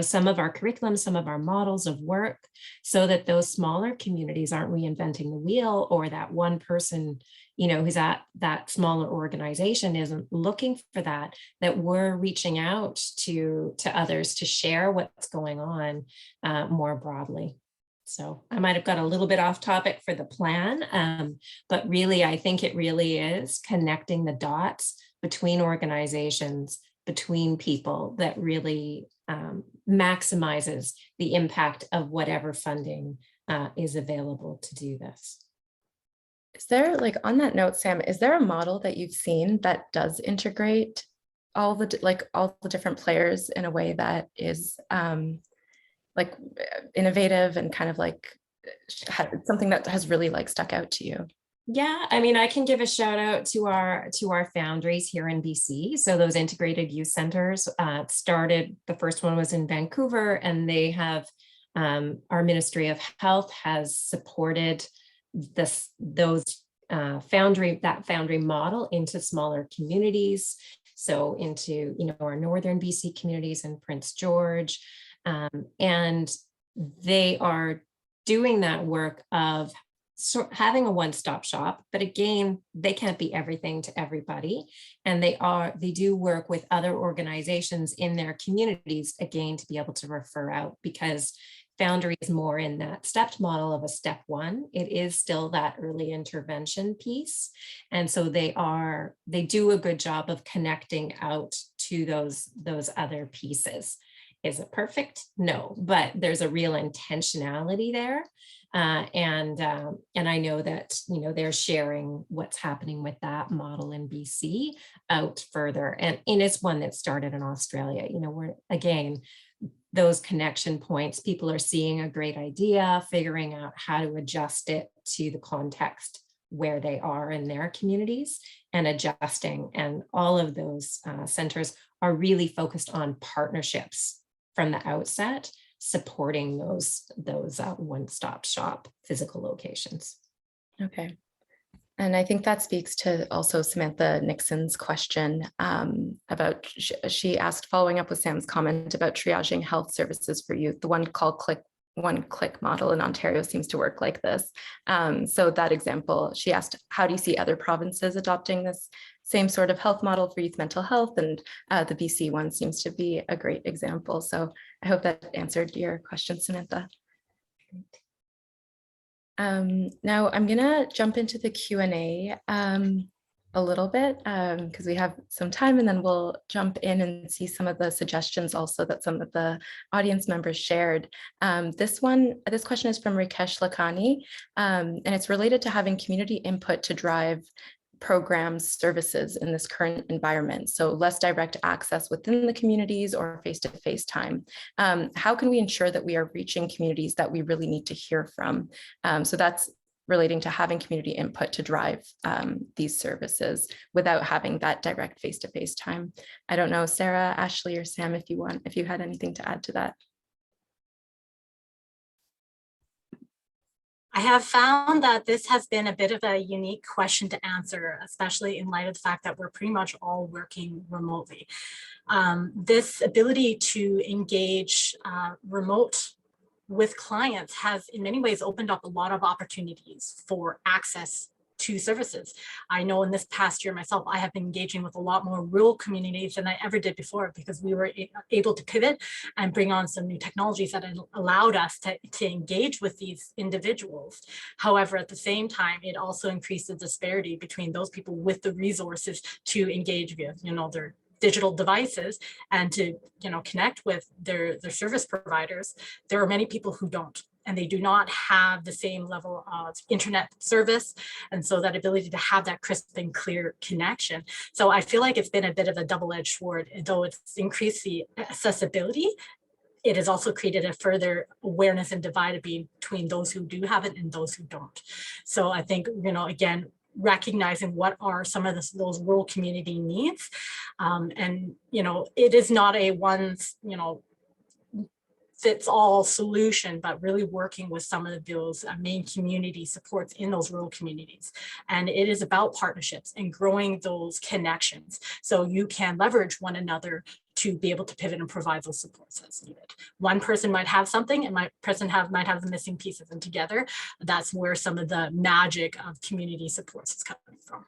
some of our curriculum, some of our models of work, so that those smaller communities aren't reinventing the wheel, or that one person, who's at that smaller organization isn't looking for that we're reaching out to others to share what's going on more broadly. So I might have got a little bit off topic for the plan, but really, I think it really is connecting the dots between organizations, between people, that really maximizes the impact of whatever funding is available to do this. Is there, on that note, Sam, is there a model that you've seen that does integrate all the different players in a way that is innovative and kind of something that has really stuck out to you? Yeah, I mean, I can give a shout out to our foundries here in BC. So those integrated youth centers started. The first one was in Vancouver, and they have our Ministry of Health has supported those foundry model into smaller communities. So into our northern BC communities in Prince George, and they are doing that work of having a one-stop shop, but again, they can't be everything to everybody. And they do work with other organizations in their communities, again, to be able to refer out, because Foundry is more in that stepped model of a step one. It is still that early intervention piece. And so they do a good job of connecting out to those other pieces. Is it perfect? No, but there's a real intentionality there. And I know that, they're sharing what's happening with that model in BC out further. And it's one that started in Australia. We're, again, those connection points, people are seeing a great idea, figuring out how to adjust it to the context where they are in their communities and adjusting. And all of those centers are really focused on partnerships from the outset, supporting those one-stop shop physical locations. Okay. And I think that speaks to also Samantha Nixon's question about, she asked, following up with Sam's comment about triaging health services for youth, the one called one-click model in Ontario seems to work like this. So that example, she asked, how do you see other provinces adopting this same sort of health model for youth mental health? And the BC one seems to be a great example. So I hope that answered your question, Samantha. Now I'm gonna jump into the Q&A a little bit because we have some time, and then we'll jump in and see some of the suggestions also that some of the audience members shared. This question is from Rakesh Lakhani, and it's related to having community input to drive programs, services in this current environment. So less direct access within the communities or face-to-face time. How can we ensure that we are reaching communities that we really need to hear from? So that's relating to having community input to drive these services without having that direct face-to-face time. I don't know, Sarah, Ashley, or Sam, if you had anything to add to that. I have found that this has been a bit of a unique question to answer, especially in light of the fact that we're pretty much all working remotely. This ability to engage remote with clients has in many ways opened up a lot of opportunities for access to services. I know in this past year myself, I have been engaging with a lot more rural communities than I ever did before, because we were able to pivot and bring on some new technologies that allowed us to engage with these individuals. However, at the same time, it also increased the disparity between those people with the resources to engage with, their digital devices and to connect with their service providers. There are many people who don't, and they do not have the same level of internet service. And so that ability to have that crisp and clear connection. So I feel like it's been a bit of a double-edged sword. Though it's increased the accessibility, it has also created a further awareness and divide between those who do have it and those who don't. So I think, again, recognizing what are some of those rural community needs. And, it is not a one, fits all solution, but really working with some of those main community supports in those rural communities. And it is about partnerships and growing those connections so you can leverage one another to be able to pivot and provide those supports as needed. One person might have something and might have the missing pieces, and together, that's where some of the magic of community supports is coming from.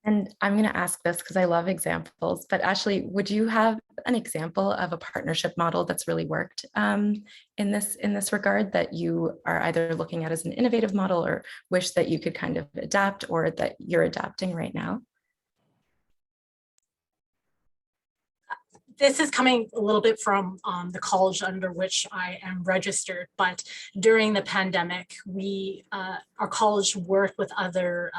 And I'm going to ask this because I love examples, but Ashley, would you have an example of a partnership model that's really worked in this regard that you are either looking at as an innovative model or wish that you could kind of adapt or that you're adapting right now? This is coming a little bit from the college under which I am registered, but during the pandemic, our college worked with other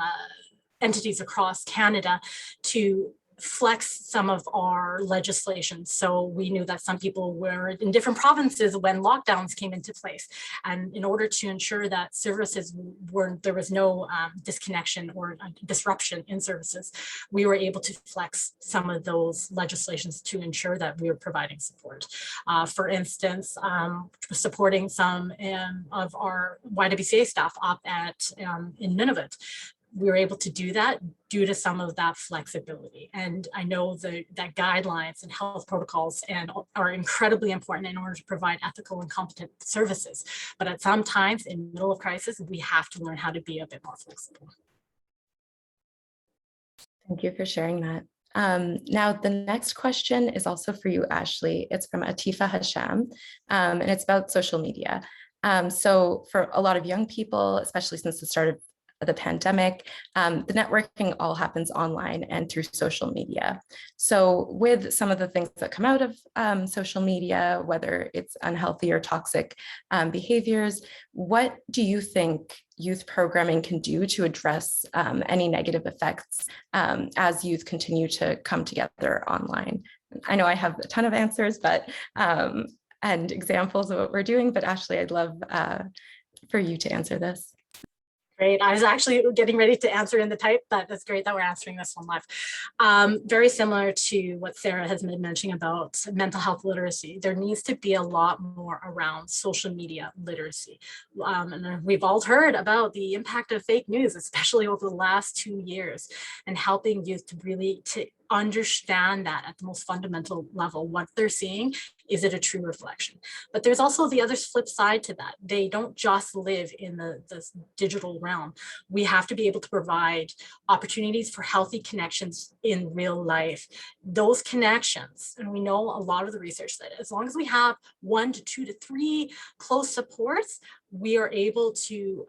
entities across Canada to flex some of our legislation. So we knew that some people were in different provinces when lockdowns came into place. And in order to ensure that services there was no disconnection or disruption in services, we were able to flex some of those legislations to ensure that we were providing support. For instance, supporting some of our YWCA staff up in Nunavut. We were able to do that due to some of that flexibility. And I know that guidelines and health protocols are incredibly important in order to provide ethical and competent services. But at some times in the middle of crisis, we have to learn how to be a bit more flexible. Thank you for sharing that. Now, the next question is also for you, Ashley. It's from Atifa Hasham, and it's about social media. So for a lot of young people, especially since the start of the pandemic, the networking all happens online and through social media. So with some of the things that come out of social media, whether it's unhealthy or toxic behaviors, what do you think youth programming can do to address any negative effects as youth continue to come together online? I know I have a ton of answers, but and examples of what we're doing, but Ashley, I'd love for you to answer this. Great. I was actually getting ready to answer in the type, but that's great that we're answering this one live. Very similar to what Sarah has been mentioning about mental health literacy. There needs to be a lot more around social media literacy. And we've all heard about the impact of fake news, especially over the last 2 years, and helping youth to really understand that at the most fundamental level, what they're seeing, is it a true reflection? But there's also the other flip side to that. They don't just live in the digital realm. We have to be able to provide opportunities for healthy connections in real life. Those connections, and we know a lot of the research that as long as we have 1 to 2 to 3 close supports, we are able to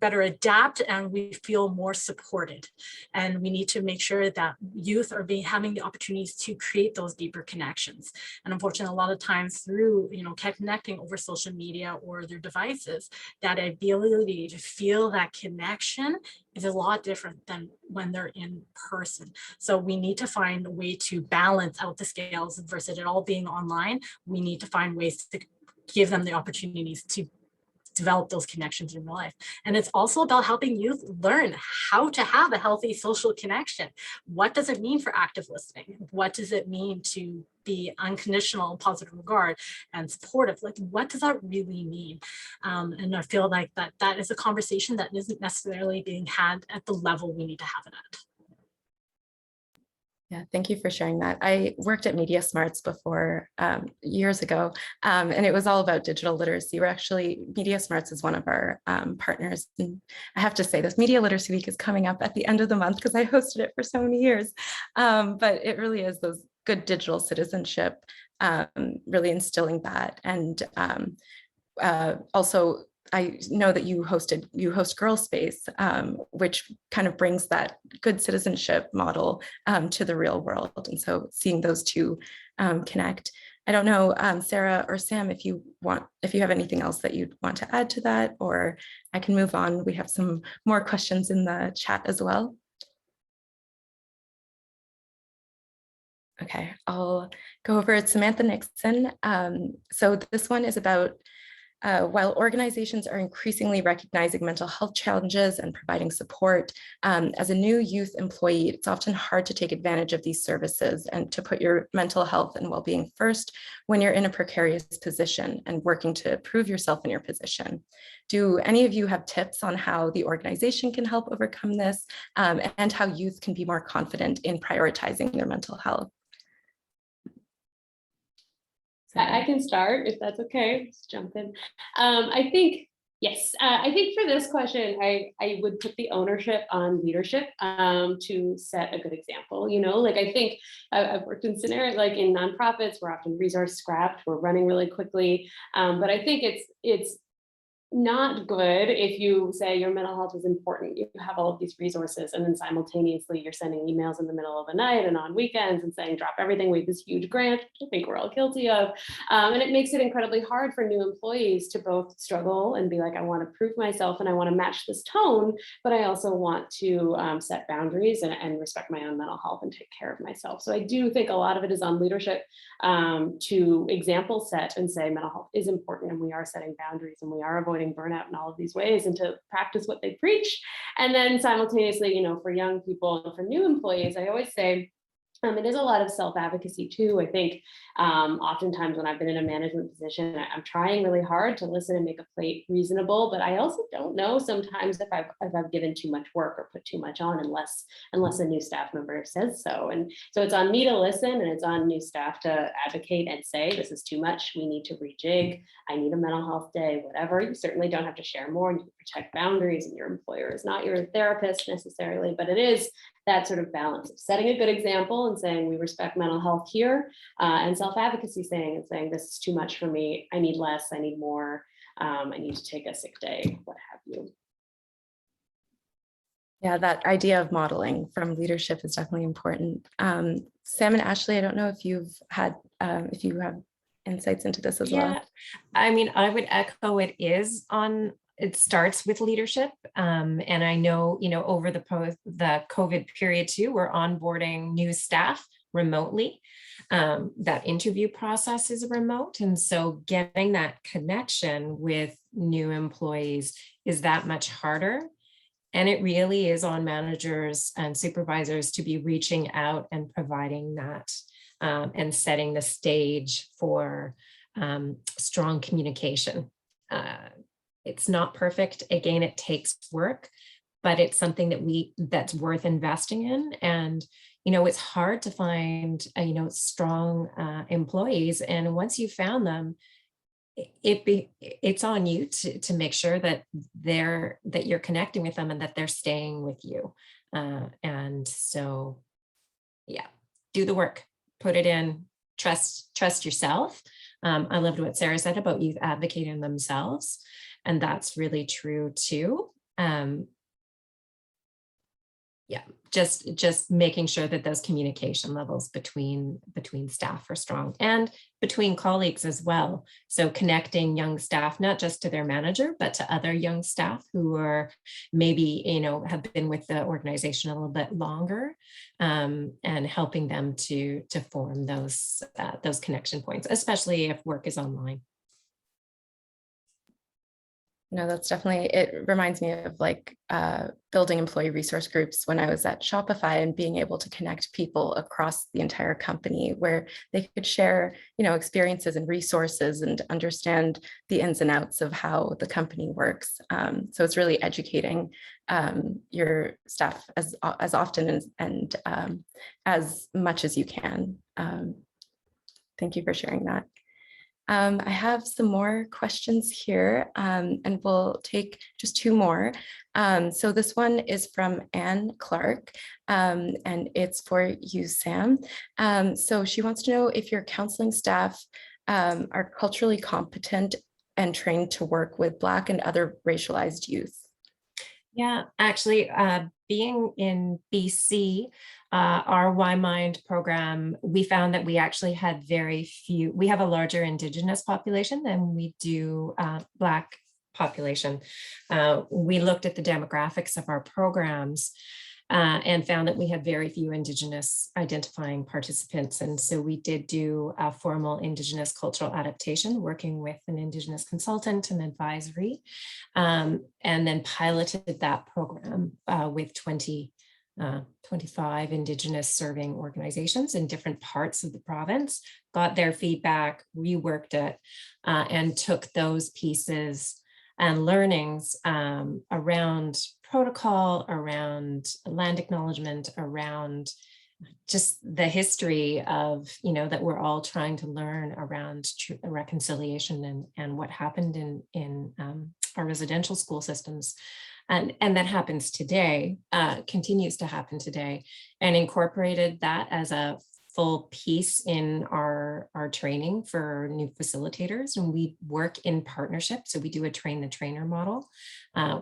better adapt and we feel more supported. And we need to make sure that youth are having the opportunities to create those deeper connections. And unfortunately, a lot of times through, connecting over social media or their devices, that ability to feel that connection is a lot different than when they're in person. So we need to find a way to balance out the scales versus it all being online. We need to find ways to give them the opportunities to develop those connections in real life. And it's also about helping youth learn how to have a healthy social connection. What does it mean for active listening? What does it mean to be unconditional, positive regard and supportive? Like, what does that really mean? And I feel like that is a conversation that isn't necessarily being had at the level we need to have it at. Yeah, thank you for sharing that. I worked at Media Smarts before years ago, and it was all about digital literacy. Media Smarts is one of our partners. And I have to say this Media Literacy Week is coming up at the end of the month because I hosted it for so many years. But it really is those good digital citizenship, really instilling that. And also, I know that you host Girl Space, which kind of brings that good citizenship model to the real world. And so seeing those two connect. I don't know, Sarah or Sam, if you have anything else that you'd want to add to that, or I can move on. We have some more questions in the chat as well. Okay, I'll go over it. Samantha Nixon. So this one is about while organizations are increasingly recognizing mental health challenges and providing support, as a new youth employee, it's often hard to take advantage of these services and to put your mental health and well-being first when you're in a precarious position and working to prove yourself in your position. Do any of you have tips on how the organization can help overcome this, and how youth can be more confident in prioritizing their mental health? I can start if that's okay. Let's jump in. I think, yes, I think for this question, I would put the ownership on leadership to set a good example. I think I've worked in scenarios like in nonprofits, we're often resource scrapped, we're running really quickly. But I think it's not good if you say your mental health is important. You have all of these resources, and then simultaneously you're sending emails in the middle of the night and on weekends and saying, drop everything, we have this huge grant, which I think we're all guilty of. And it makes it incredibly hard for new employees to both struggle and be like, I want to prove myself and I want to match this tone, but I also want to set boundaries and respect my own mental health and take care of myself. So I do think a lot of it is on leadership to example set and say mental health is important and we are setting boundaries and we are avoiding burnout in all of these ways, and to practice what they preach. And then simultaneously, for young people and for new employees, I always say, it is a lot of self-advocacy too. I think oftentimes when I've been in a management position, I'm trying really hard to listen and make a plate reasonable, but I also don't know sometimes if I've given too much work or put too much on unless a new staff member says so. And so it's on me to listen, and it's on new staff to advocate and say, this is too much, we need to rejig, I need a mental health day, whatever. You certainly don't have to share more, and you can protect boundaries, and your employer is not your therapist necessarily, but it is that sort of balance of setting a good example and saying we respect mental health here, and self-advocacy saying this is too much for me, I need less, I need more, I need to take a sick day, what have you. Yeah, that idea of modeling from leadership is definitely important. Sam and Ashley, I don't know if you have insights into this as well. I mean, I would echo it starts with leadership. And I know, over the COVID period too, we're onboarding new staff remotely. That interview process is remote. And so getting that connection with new employees is that much harder. And it really is on managers and supervisors to be reaching out and providing that and setting the stage for strong communication. It's not perfect. Again, it takes work, but it's something that's worth investing in. And, it's hard to find, strong employees. And once you found them, it's on you to make sure that you're connecting with them and that they're staying with you. And so, yeah, do the work, put it in, trust yourself. I loved what Sarah said about youth advocating themselves. And that's really true too. Just making sure that those communication levels between staff are strong, and between colleagues as well. So connecting young staff, not just to their manager, but to other young staff who are maybe, have been with the organization a little bit longer, and helping them to form those connection points, especially if work is online. No, that's definitely, it reminds me of building employee resource groups when I was at Shopify, and being able to connect people across the entire company where they could share, experiences and resources and understand the ins and outs of how the company works. So it's really educating your staff as often and as much as you can. Thank you for sharing that. I have some more questions here, and we'll take just two more. So this one is from Anne Clark, and it's for you, Sam. So she wants to know if your counseling staff are culturally competent and trained to work with Black and other racialized youth. Yeah, actually, being in BC, our YMind program, we found that we actually had we have a larger Indigenous population than we do Black population. We looked at the demographics of our programs and found that we had very few Indigenous identifying participants. And so we did do a formal Indigenous cultural adaptation, working with an Indigenous consultant and advisory, and then piloted that program with 25 Indigenous serving organizations in different parts of the province, got their feedback, reworked it, and took those pieces and learnings around protocol, around land acknowledgement, around just the history of, that we're all trying to learn around reconciliation and what happened in our residential school systems. And that happens today, continues to happen today, and incorporated that as a full piece in our training for new facilitators, and we work in partnership. So we do a train the trainer model,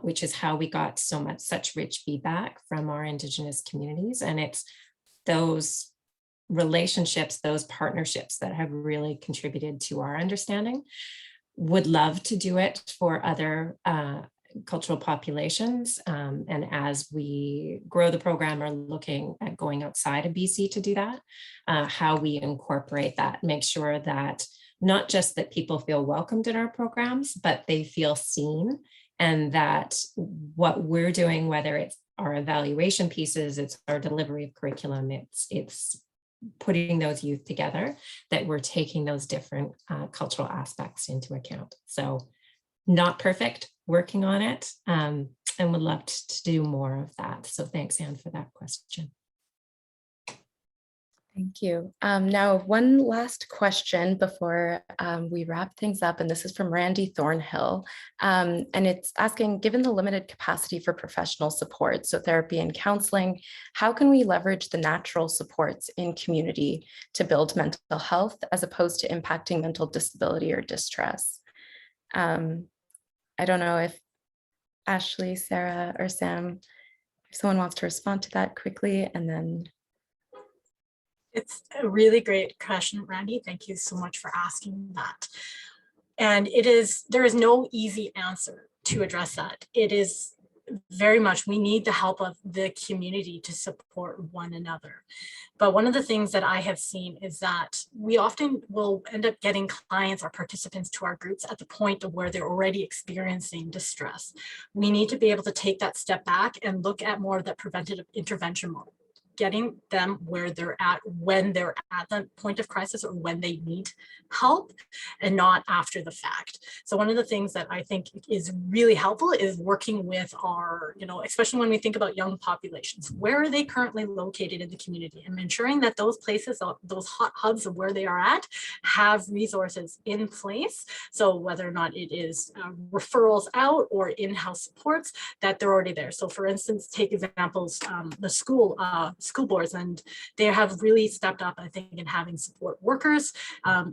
which is how we got such rich feedback from our Indigenous communities. And it's those relationships, those partnerships that have really contributed to our understanding. Would love to do it for other cultural populations. And as we grow the program, are looking at going outside of BC to do that, how we incorporate that, make sure that not just that people feel welcomed in our programs, but they feel seen, and that what we're doing, whether it's our evaluation pieces, it's our delivery of curriculum, it's putting those youth together, that we're taking those different cultural aspects into account. So not perfect, working on it, and would love to do more of that. So thanks, Anne, for that question. Thank you. Now, one last question before we wrap things up, and this is from Randy Thornhill. And it's asking, given the limited capacity for professional support, so therapy and counseling, how can we leverage the natural supports in community to build mental health as opposed to impacting mental disability or distress? I don't know if Ashley, Sarah, or Sam, if someone wants to respond to that quickly, and then. It's a really great question, Randy. Thank you so much for asking that. And there is no easy answer to address that. It is very much, we need the help of the community to support one another. But one of the things that I have seen is that we often will end up getting clients or participants to our groups at the point of where they're already experiencing distress. We need to be able to take that step back and look at more of that preventative intervention model, getting them where they're at when they're at the point of crisis or when they need help, and not after the fact. So one of the things that I think is really helpful is working with our, especially when we think about young populations, where are they currently located in the community, and ensuring that those places, those hot hubs of where they are at, have resources in place. So whether or not it is referrals out or in-house supports, that they're already there. So for instance, take examples, the school boards, and they have really stepped up, I think, in having support workers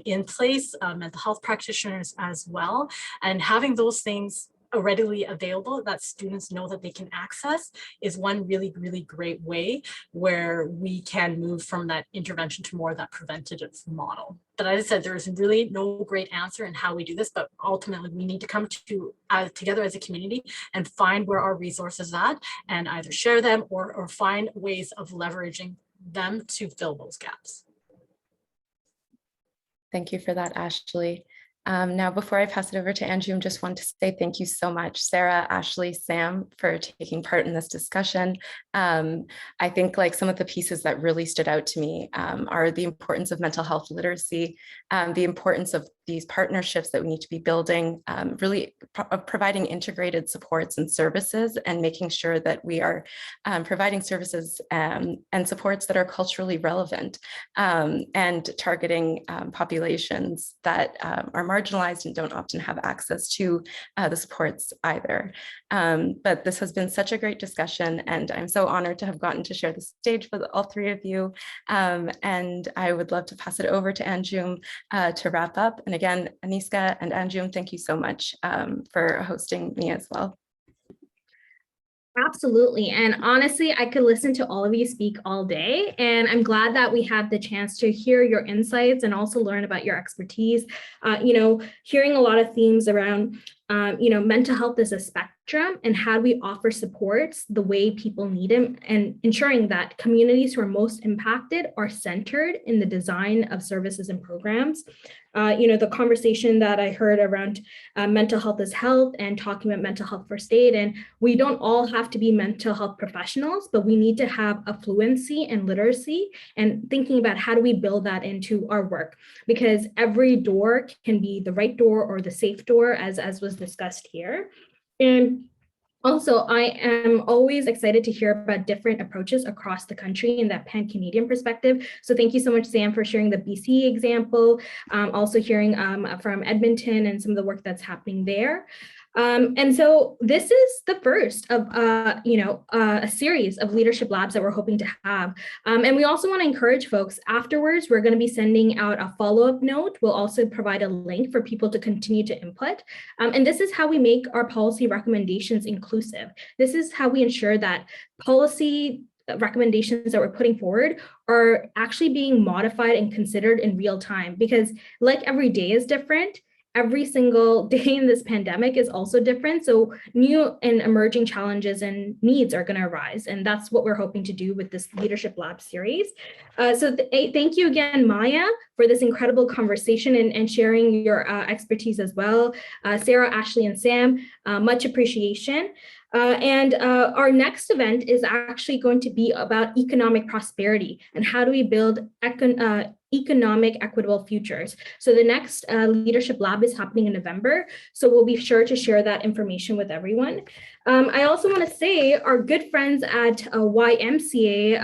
in place, mental health practitioners as well, and having those things readily available that students know that they can access is one really, really great way where we can move from that intervention to more of that preventative model. But as I said, there is really no great answer in how we do this, but ultimately we need to come together as a community and find where our resources are at, and either share them or find ways of leveraging them to fill those gaps. Thank you for that, Ashley. Now, before I pass it over to Andrew, I just want to say thank you so much, Sarah, Ashley, Sam, for taking part in this discussion. I think like some of the pieces that really stood out to me are the importance of mental health literacy, the importance of these partnerships that we need to be building, really providing integrated supports and services, and making sure that we are providing services and supports that are culturally relevant, and targeting populations that are marginalized and don't often have access to the supports either. But this has been such a great discussion, and I'm so honored to have gotten to share the stage with all three of you. And I would love to pass it over to Anjum to wrap up. And again, Aniska and Anjum, thank you so much for hosting me as well. Absolutely. And honestly, I could listen to all of you speak all day. And I'm glad that we had the chance to hear your insights and also learn about your expertise. Hearing a lot of themes around, mental health is a spectrum, and how do we offer supports the way people need them, and ensuring that communities who are most impacted are centered in the design of services and programs. The conversation that I heard around mental health is health, and talking about mental health first aid. And we don't all have to be mental health professionals, but we need to have a fluency and literacy, and thinking about how do we build that into our work, because every door can be the right door or the safe door, as was discussed here. And also, I am always excited to hear about different approaches across the country in that pan-Canadian perspective. So thank you so much, Sam, for sharing the BC example, also hearing from Edmonton and some of the work that's happening there. And so this is the first of, a series of leadership labs that we're hoping to have. And we also want to encourage folks afterwards, we're going to be sending out a follow-up note. We'll also provide a link for people to continue to input. And this is how we make our policy recommendations inclusive. This is how we ensure that policy recommendations that we're putting forward are actually being modified and considered in real time, because like every day is different, every single day in this pandemic is also different. So new and emerging challenges and needs are going to arise. And that's what we're hoping to do with this Leadership Lab series. Thank you again, Maya, for this incredible conversation and sharing your expertise as well. Sarah, Ashley, and Sam, much appreciation. Our next event is actually going to be about economic prosperity and how do we build economic equitable futures. So the next Leadership Lab is happening in November. So we'll be sure to share that information with everyone. I also want to say our good friends at YMCA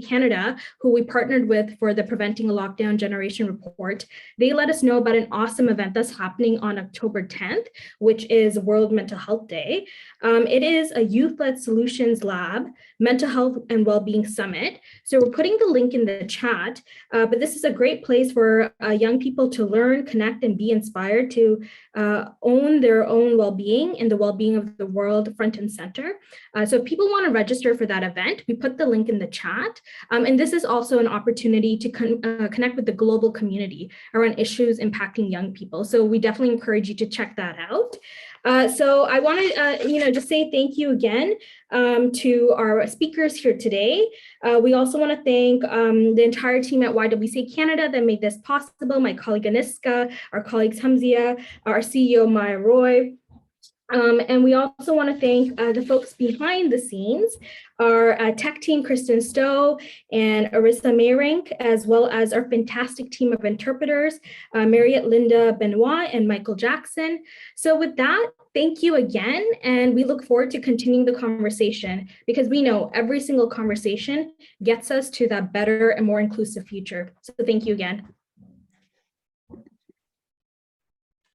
Canada, who we partnered with for the Preventing a Lockdown Generation report, they let us know about an awesome event that's happening on October 10th, which is World Mental Health Day. It is a youth-led solutions lab, mental health and well-being summit. So we're putting the link in the chat, but this is a great place for young people to learn, connect, and be inspired to own their own well-being and the well-being of the world front and center. So if people want to register for that event, we put the link in the chat. And this is also an opportunity to connect with the global community around issues impacting young people. So we definitely encourage you to check that out. So I want to, just say thank you again to our speakers here today. We also want to thank the entire team at YWCA Canada that made this possible, my colleague Aniska, our colleagues Hamzia, our CEO Maya Roy. And we also want to thank the folks behind the scenes, our tech team, Kristen Stowe and Arissa Meyrink, as well as our fantastic team of interpreters, Marriott Linda Benoit and Michael Jackson. So with that, thank you again. And we look forward to continuing the conversation, because we know every single conversation gets us to that better and more inclusive future. So thank you again.